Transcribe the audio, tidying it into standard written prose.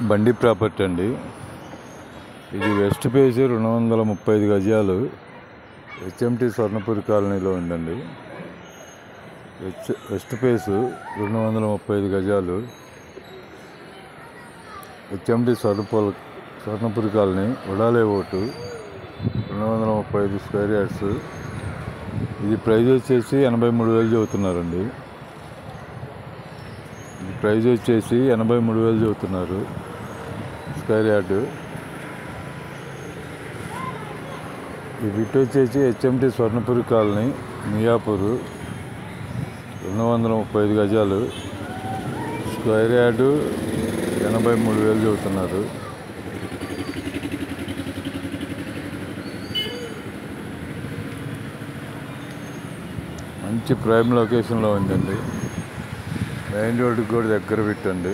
బండి ప్రాపర్టీ అండి. ఇది వెస్ట్ పేజ్ 235 గజాలు హెచ్ఎంటి స్వర్ణపురి కాలనీలో ఉందండి. వెస్ట్ పేజ్ 235 గజాలు హెచ్ఎంటి స్వర్ణపురి కాలనీ ఉడాలే ఓటు 235 స్క్వేర్ యార్డ్స్. ఇది ప్రైజ్ వచ్చేసి 83,000 చెబుతున్నారండి. ఇది ప్రైజ్ వచ్చేసి 83,000 చెబుతున్నారు స్క్వేర్ యార్డు. ఈ బిట్ వచ్చేసి హెచ్ఎంటి స్వర్ణపురి కాలనీ మియాపూర్ 235 గజాలు స్క్వేర్ యార్డు 83,000 చెబుతున్నారు. మంచి ప్రైమ్ లొకేషన్లో ఉందండి. మెయిన్ రోడ్డుకి కూడా దగ్గర పెట్టండి.